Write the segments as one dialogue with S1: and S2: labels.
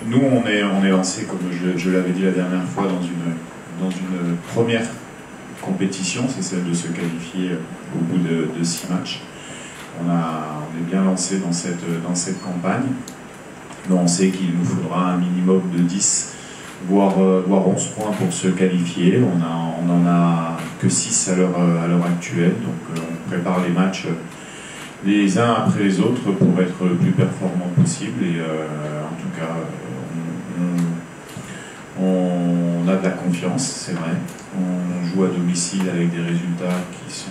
S1: nous, on est lancé, comme je l'avais dit la dernière fois, dans une première compétition, c'est celle de se qualifier au bout de 6 matchs. On est bien lancé dans cette campagne. Mais on sait qu'il nous faudra un minimum de 10, voire 11 points pour se qualifier. On n'en a que 6 à l'heure actuelle, donc on prépare les matchs les uns après les autres pour être le plus performant possible. Et en tout cas, on a de la confiance, c'est vrai. On joue à domicile avec des résultats qui sont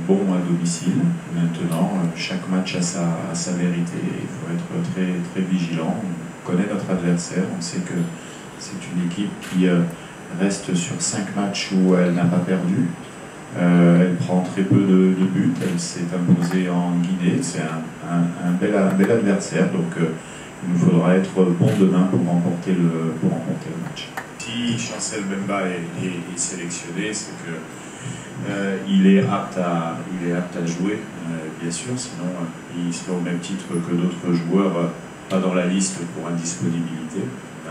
S1: bons à domicile. Maintenant, chaque match a sa vérité. Il faut être très, très vigilant. On connaît notre adversaire. On sait que c'est une équipe qui reste sur 5 matchs où elle n'a pas perdu. Elle prend très peu de buts. Elle s'est imposée en Guinée. C'est un bel adversaire. Donc, il nous faudra être bon demain pour remporter le match. Si Chancel Mbemba est sélectionné, c'est que il est apte à jouer, bien sûr, sinon il serait au même titre que d'autres joueurs, pas dans la liste pour indisponibilité.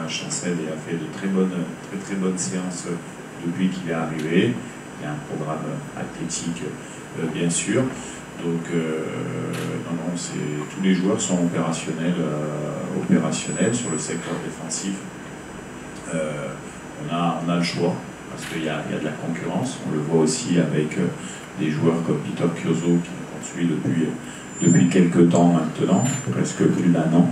S1: Chancel a fait de très bonnes séances depuis qu'il est arrivé. Il y a un programme athlétique, bien sûr. Donc, tous les joueurs sont opérationnels sur le secteur défensif. On a le choix, parce qu'il y a de la concurrence. On le voit aussi avec des joueurs comme Peter Kyozo, qui nous poursuit depuis quelques temps maintenant, presque plus d'1 an.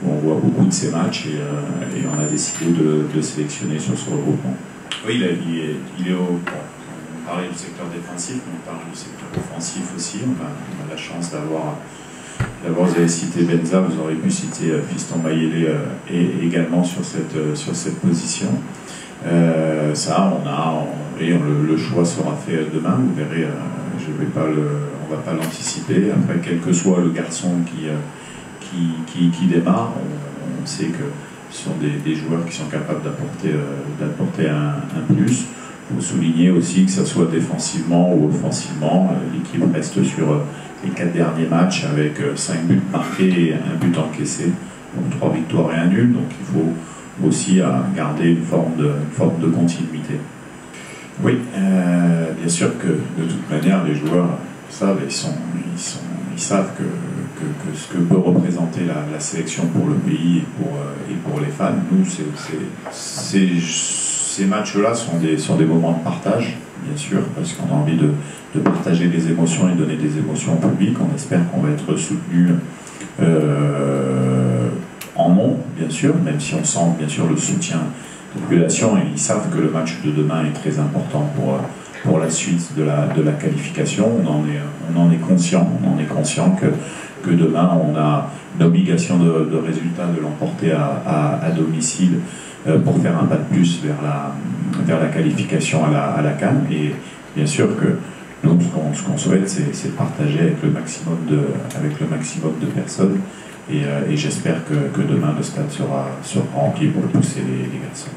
S1: On voit beaucoup de ces matchs et on a décidé de le sélectionner sur ce regroupement. Oui, il est au... On parlait du secteur défensif, mais on parle du secteur offensif aussi. On a la chance d'avoir, vous avez cité Benza, vous aurez pu citer Fiston Mayele également sur cette position. Le choix sera fait demain, vous verrez, on ne va pas l'anticiper. Après, quel que soit le garçon qui démarre, on sait que ce sont des joueurs qui sont capables d'apporter un plus. Il faut souligner aussi que ce soit défensivement ou offensivement, l'équipe reste sur les 4 derniers matchs avec 5 buts marqués et 1 but encaissé, donc 3 victoires et 1 nul, donc il faut aussi garder une forme de continuité. Oui, bien sûr que de toute manière les joueurs savent, ils savent que ce que peut représenter la sélection pour le pays et pour les fans. Nous, ces matchs-là sont des moments de partage, bien sûr, parce qu'on a envie de partager des émotions et donner des émotions au public. On espère qu'on va être soutenu en nom, bien sûr, même si on sent bien sûr le soutien de la population, et ils savent que le match de demain est très important pour la suite de la qualification. On en est conscient que demain on a une obligation de résultat de l'emporter à domicile pour faire un pas de plus vers la qualification à la CAN. Et bien sûr que nous, ce qu'on souhaite, c'est de partager avec le maximum de personnes. Et j'espère que demain le stade sera rempli pour pousser les garçons.